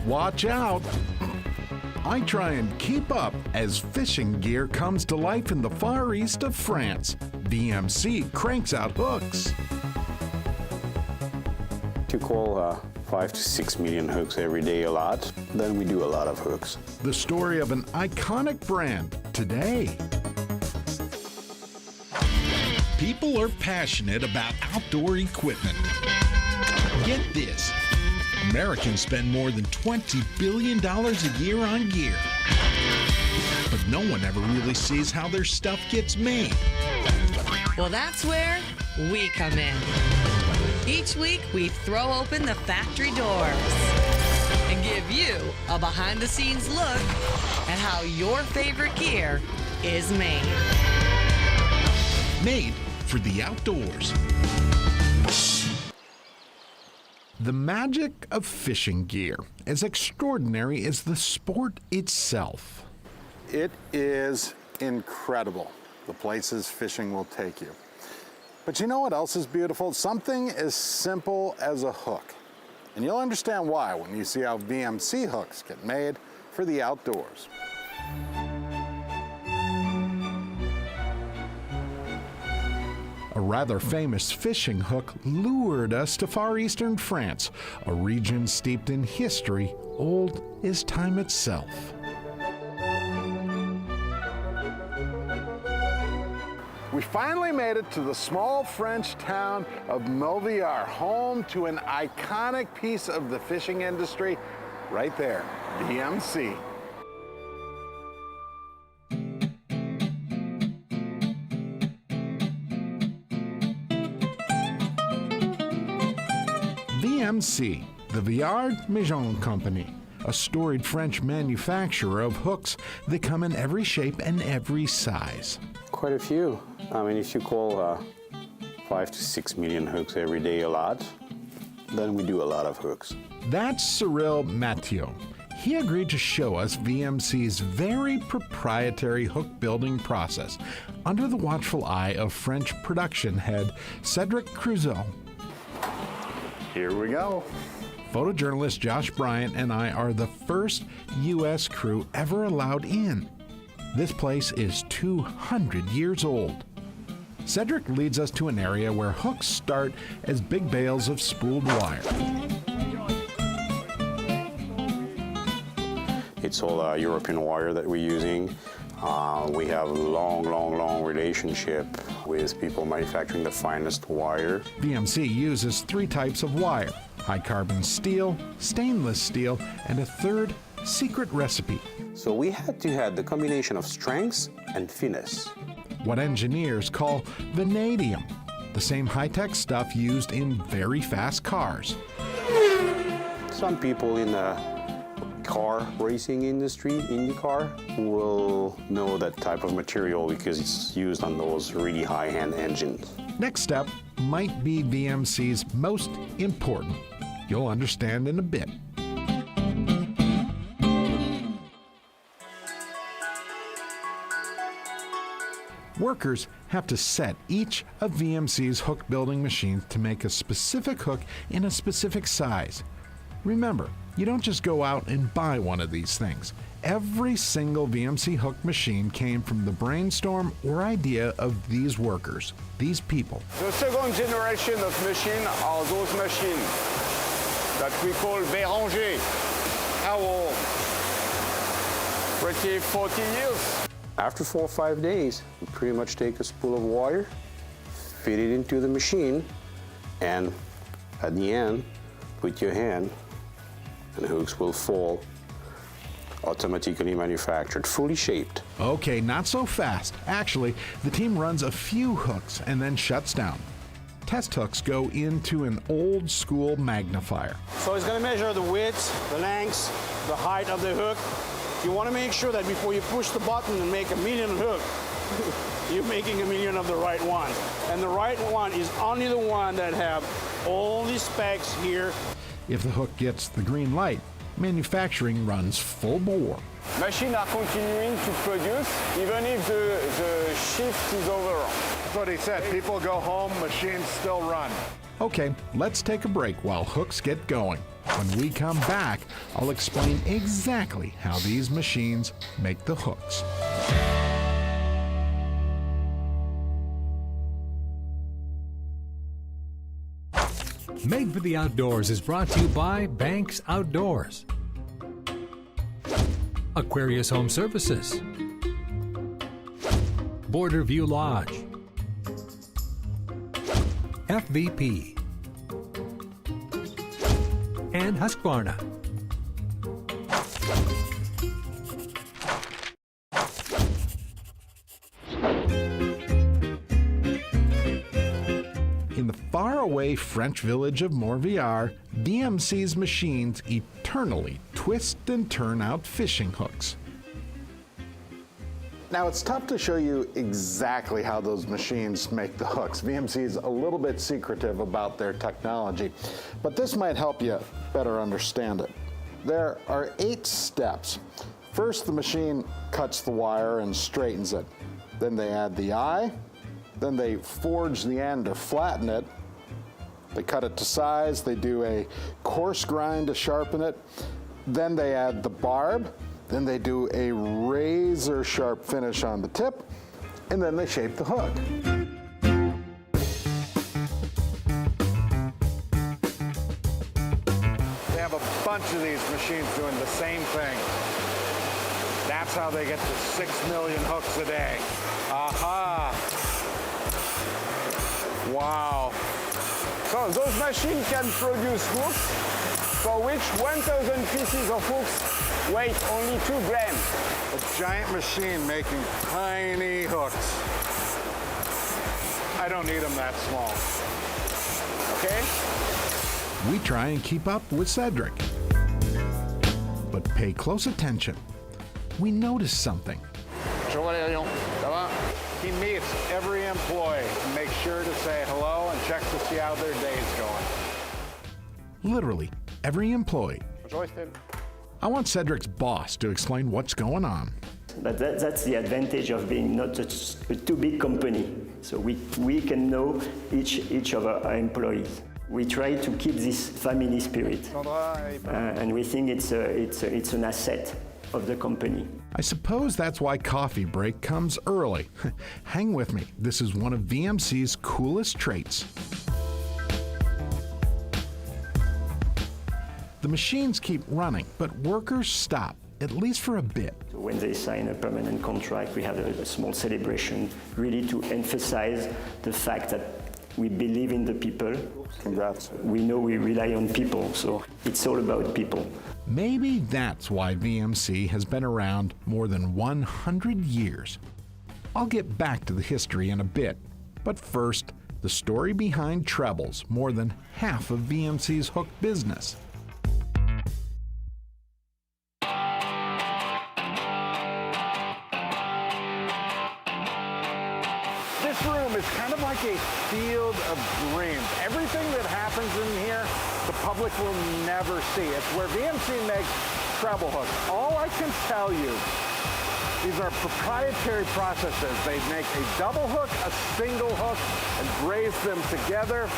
watch out. I try and keep up as fishing gear comes to life in the far east of France. VMC cranks out hooks. To call 5 to 6 million hooks every day a lot, then we do a lot of hooks. The story of an iconic brand today. People are passionate about outdoor equipment. Get this. Americans spend more than $20 billion a year on gear. But no one ever really sees how their stuff gets made. Well, that's where we come in. Each week, we throw open the factory doors and give you a behind-the-scenes look at how your favorite gear is made. Made for the outdoors. The magic of fishing gear, as extraordinary as the sport itself. It is incredible, the places fishing will take you. But you know what else is beautiful? Something as simple as a hook. And you'll understand why when you see how VMC hooks get made for the outdoors. A rather famous fishing hook lured us to far eastern France, a region steeped in history old as time itself. We finally made it to the small French town of Montbéliard, home to an iconic piece of the fishing industry, right there, VMC. VMC, the Viard-Maison Company, a storied French manufacturer of hooks that come in every shape and every size. Quite a few. I mean, if you call 5 to 6 million hooks every day a lot, then we do a lot of hooks. That's Cyril Mathieu. He agreed to show us VMC's very proprietary hook building process under the watchful eye of French production head Cedric Creuzot. Here we go. Photojournalist Josh Bryant and I are the first U.S. crew ever allowed in. This place is 200 years old. Cedric leads us to an area where hooks start as big bales of spooled wire. It's all European wire that we're using. We have a long relationship with people manufacturing the finest wire. VMC uses 3 types of wire: high carbon steel, stainless steel, and a third secret recipe. So we had to have the combination of strength and finesse. What engineers call vanadium, the same high-tech stuff used in very fast cars. Some people in the car racing industry, IndyCar, will know that type of material because it's used on those really high-end engines. Next step might be VMC's most important. You'll understand in a bit. Workers have to set each of VMC's hook building machines to make a specific hook in a specific size. Remember, you don't just go out and buy one of these things. Every single VMC hook machine came from the brainstorm or idea of these workers, these people. The second generation of machines are those machines that we call Béranger. How old? Pretty 40 years. After 4 or 5 days, you pretty much take a spool of wire, fit it into the machine, and at the end, put your hand, and the hooks will fall, automatically manufactured, fully shaped. Okay, not so fast. Actually, the team runs a few hooks and then shuts down. Test hooks go into an old school magnifier. So it's going to measure the width, the length, the height of the hook. You want to make sure that before you push the button and make 1,000,000 hook, you're making 1,000,000 of the right one. And the right one is only the one that have all the specs here. If the hook gets the green light, manufacturing runs full bore. Machines are continuing to produce even if the shift is over. That's what he said. People go home, machines still run. Okay, let's take a break while hooks get going. When we come back, I'll explain exactly how these machines make the hooks. Made for the Outdoors is brought to you by Banks Outdoors, Aquarius Home Services, Border View Lodge, FVP, and Husqvarna. In the faraway French village of Morvillard, VMC's machines eternally twist and turn out fishing hooks. Now, it's tough to show you exactly how those machines make the hooks. VMC is a little bit secretive about their technology, but this might help you better understand it. There are 8 steps. First, the machine cuts the wire and straightens it. Then they add the eye. Then they forge the end or flatten it. They cut it to size. They do a coarse grind to sharpen it. Then they add the barb. Then they do a razor sharp finish on the tip. And then they shape the hook. They have a bunch of these machines doing the same thing. That's how they get to 6 million hooks a day. Aha! Wow. So those machines can produce hooks for which 1,000 pieces of hooks weigh only 2 grams. A giant machine making tiny hooks. I don't need them that small. Okay? We try and keep up with Cedric. But pay close attention. We notice something. He meets every employee and makes sure to say hello and checks to see how their day's going. Literally, every employee. I want Cedric's boss to explain what's going on. But that's the advantage of being not a too big company. So we can know each of our employees. We try to keep this family spirit, and we think it's an asset of the company. I suppose that's why coffee break comes early. Hang with me. This is one of VMC's coolest traits. The machines keep running, but workers stop, at least for a bit. So when they sign a permanent contract, we have a small celebration, really to emphasize the fact that we believe in the people. Congrats. We know we rely on people, so it's all about people. Maybe that's why VMC has been around more than 100 years. I'll get back to the history in a bit, but first, the story behind trebles, more than half of VMC's hook business. This room is kind of like a field of dreams. Everything that happens in here, the public will never see. It's where VMC makes treble hooks. All I can tell you, these are proprietary processes. They make a double hook, a single hook, and braze them together,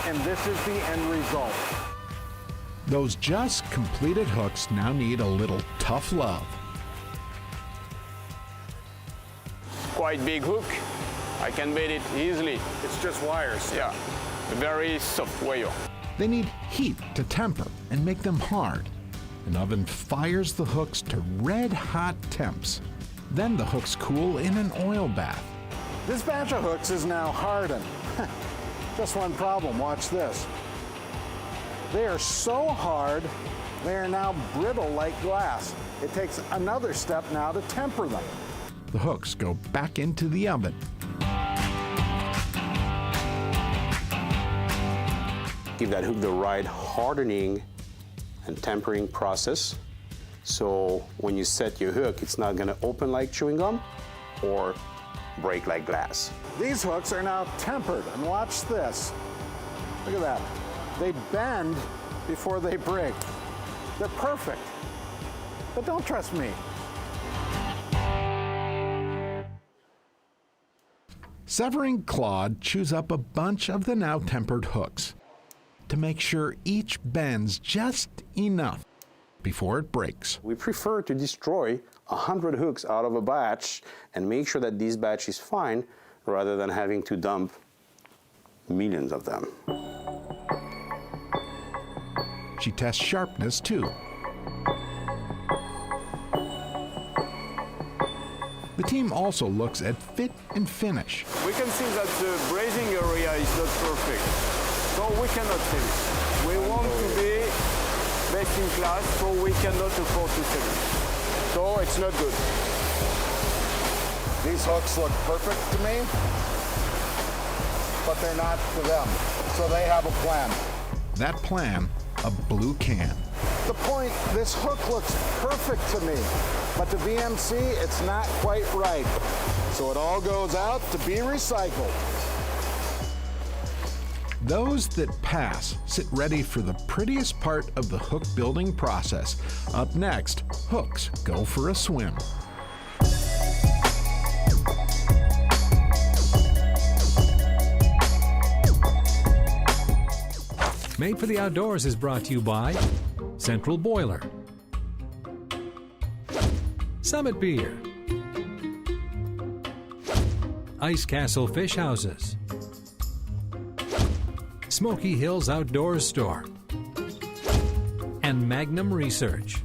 and this is the end result. Those just completed hooks now need a little tough love. Quite big hook. I can bend it easily. It's just wires. Yeah, a very soft wire. They need heat to temper and make them hard. An oven fires the hooks to red-hot temps. Then the hooks cool in an oil bath. This batch of hooks is now hardened. Just one problem, watch this. They are so hard, they are now brittle like glass. It takes another step now to temper them. The hooks go back into the oven. Give that hook the right hardening and tempering process. So when you set your hook, it's not gonna open like chewing gum or break like glass. These hooks are now tempered, and watch this. Look at that. They bend before they break. They're perfect. But don't trust me. Severing Claude chews up a bunch of the now tempered hooks. to make sure each bends just enough before it breaks. We prefer to destroy 100 hooks out of a batch and make sure that this batch is fine rather than having to dump millions of them. She tests sharpness too. The team also looks at fit and finish. We can see that the brazing area is not perfect, so we cannot finish. We want to be best in class, so we cannot afford to finish. So it's not good. These hooks look perfect to me, but they're not to them. So they have a plan. That plan, a blue can. The point, this hook looks perfect to me, but to VMC, it's not quite right. So it all goes out to be recycled. Those that pass sit ready for the prettiest part of the hook building process. Up next, hooks go for a swim. Made for the Outdoors is brought to you by Central Boiler, Summit Beer, Ice Castle Fish Houses, Smoky Hills Outdoors Store, and Magnum Research.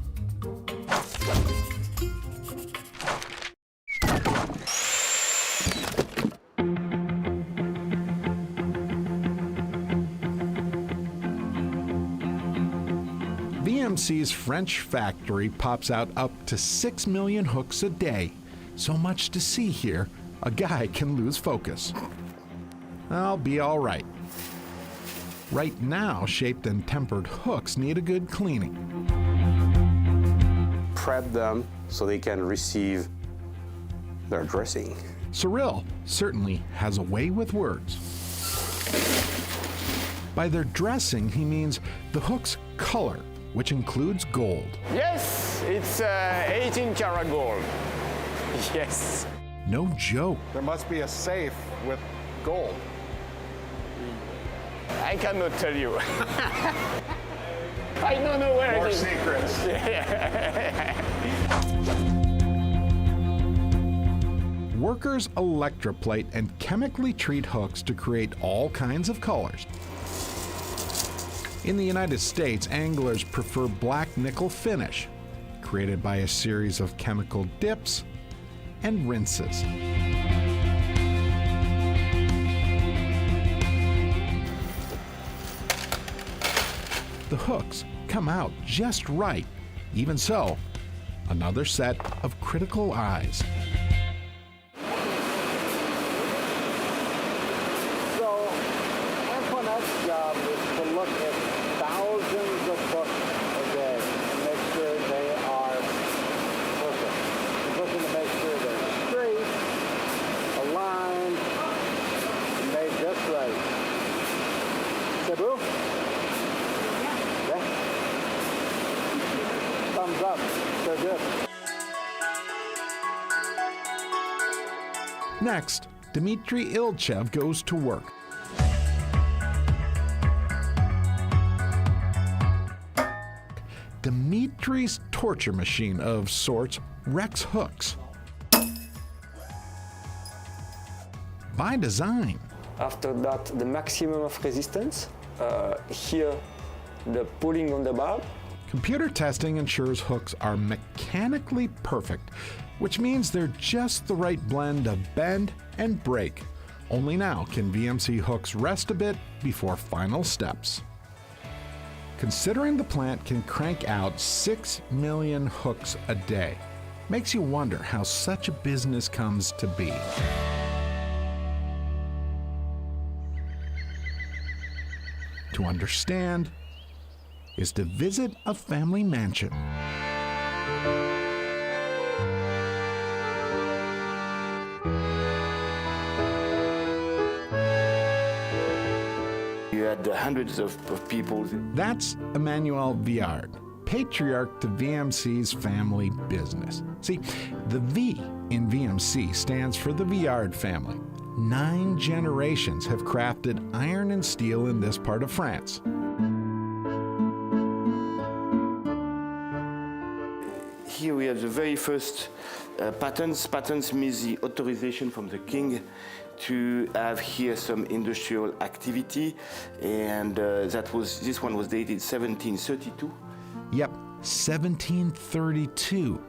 VMC's French factory pops out up to 6 million hooks a day. So much to see here, a guy can lose focus. I'll be all right. Right now, shaped and tempered hooks need a good cleaning. Prep them so they can receive their dressing. Cyril certainly has a way with words. By their dressing, he means the hook's color, which includes gold. Yes, it's 18 karat gold. Yes. No joke. There must be a safe with gold. I cannot tell you. I don't know where More it is. secrets. Workers electroplate and chemically treat hooks to create all kinds of colors. In the United States, anglers prefer black nickel finish, created by a series of chemical dips and rinses. The hooks come out just right. Even so, another set of critical eyes. So, Antoinette's job is to look at thousands of hooks a day and make sure they are perfect. He's looking to make sure they're straight, aligned, and made just right. C'est beau? Yeah. Thumbs up. They're good. Next, Dmitry Ilchev goes to work. Dmitry's torture machine of sorts wrecks hooks. By design. After that, the maximum of resistance. Here, the pulling on the barb. Computer testing ensures hooks are mechanically perfect, which means they're just the right blend of bend and break. Only now can VMC hooks rest a bit before final steps. Considering the plant can crank out 6 million hooks a day, makes you wonder how such a business comes to be. To understand is to visit a family mansion. You had hundreds of people. That's Emmanuel Viard, patriarch to VMC's family business. See, the V in VMC stands for the Viard family. 9 generations have crafted iron and steel in this part of France. here we have the very first patents. Patents means the authorization from the king to have here some industrial activity, and this one was dated 1732. Yep, 1732.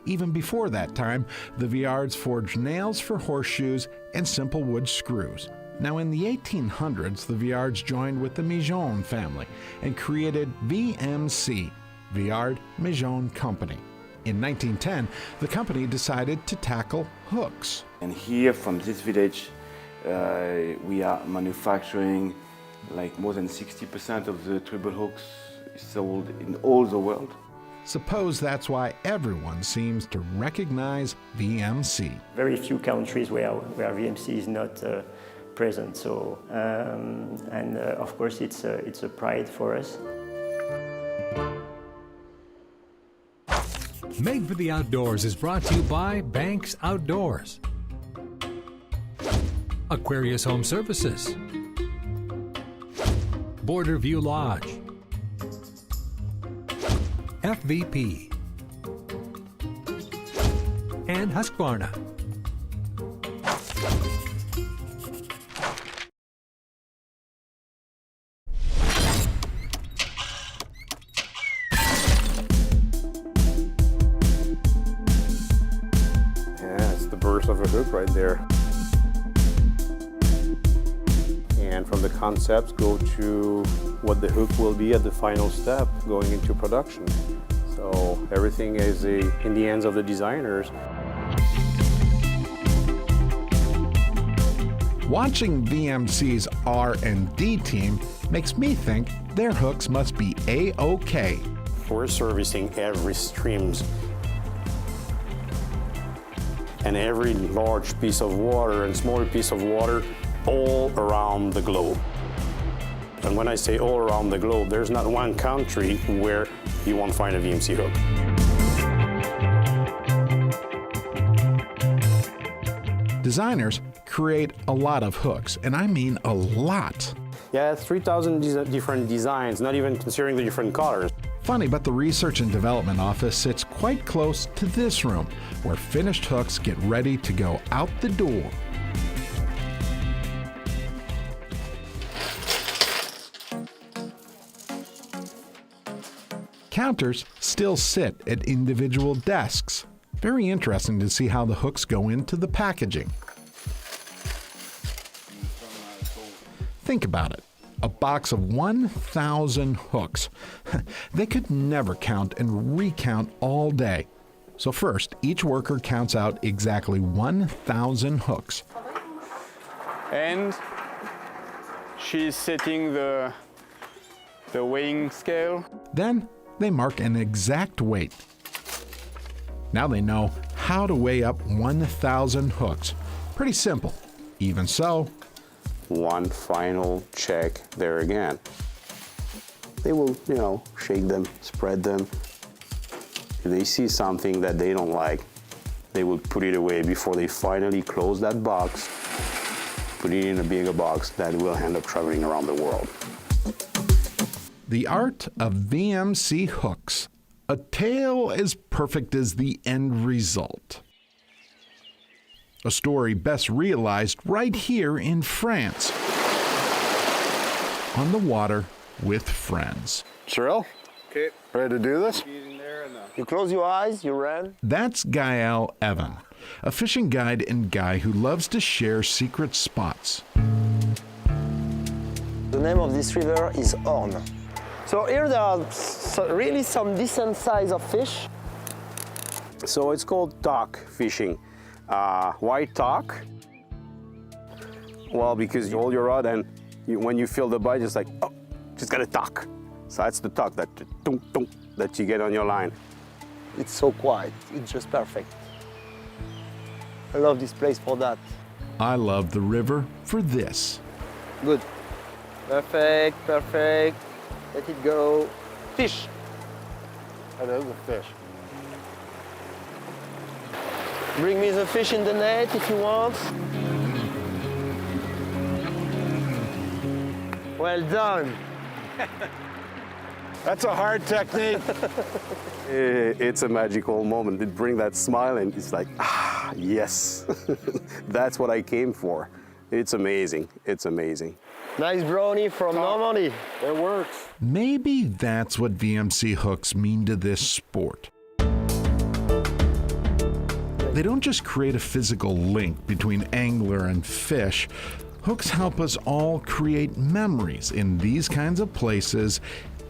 Even before that time, the Viards forged nails for horseshoes and simple wood screws. Now in the 1800s, the Viards joined with the Migeon family and created VMC, Viard Migeon Company. In 1910, the company decided to tackle hooks. And here from this village, we are manufacturing like more than 60% of the treble hooks sold in all the world. Suppose that's why everyone seems to recognize VMC. Very few countries where VMC is not present. So, and of course, it's a pride for us. Made for the Outdoors is brought to you by Banks Outdoors, Aquarius Home Services, Border View Lodge, FVP, and Husqvarna. Yeah, it's the burst of a hook right there. And from the concepts go to what the hook will be at the final step going into production. So everything is in the hands of the designers. Watching VMC's R&D team makes me think their hooks must be A-OK. We're servicing every streams and every large piece of water and smaller piece of water all around the globe. And when I say all around the globe, there's not one country where you won't find a VMC hook. Designers create a lot of hooks, and I mean a lot. Yeah, 3,000 different designs, not even considering the different colors. Funny, but the Research and Development Office sits quite close to this room, where finished hooks get ready to go out the door. Counters still sit at individual desks. Very interesting to see how the hooks go into the packaging. Think about it. A box of 1,000 hooks. They could never count and recount all day. So first, each worker counts out exactly 1,000 hooks. And she's setting the weighing scale. Then they mark an exact weight. Now they know how to weigh up 1,000 hooks. Pretty simple. Even so, One final check there again. They will, shake them, spread them. If they see something that they don't like, they will put it away before they finally close that box, put it in a bigger box that will end up traveling around the world. the art of VMC hooks. A tale as perfect as the end result. A story best realized right here in France. On the water with friends. Cyril? Okay. Ready to do this? You close your eyes, you run. That's Gael Evan, a fishing guide and guy who loves to share secret spots. The name of this river is Orne. So here there are really some decent size of fish. So it's called talk fishing. Why talk? Well, because you hold your rod and when you feel the bite, it's like, oh, just gotta talk. So that's the talk, that tunk, tunk, that you get on your line. It's so quiet, it's just perfect. I love this place for that. I love the river for this. Good. Perfect, perfect. Let it go. Fish. That is a fish. Bring me the fish in the net if you want. Well done. That's a hard technique. It's a magical moment. It brings that smile and it's like, ah, yes, that's what I came for. It's amazing. It's amazing. Nice brownie from Normandy. It works. Maybe that's what VMC hooks mean to this sport. They don't just create a physical link between angler and fish. Hooks help us all create memories in these kinds of places,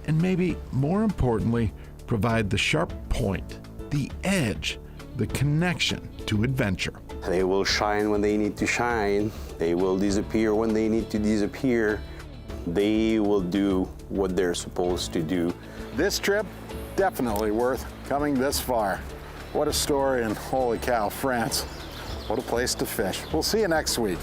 and maybe more importantly, provide the sharp point, the edge, the connection to adventure. They will shine when they need to shine. They will disappear when they need to disappear. They will do what they're supposed to do. This trip, definitely worth coming this far. What a story, and holy cow, France. What a place to fish. We'll see you next week.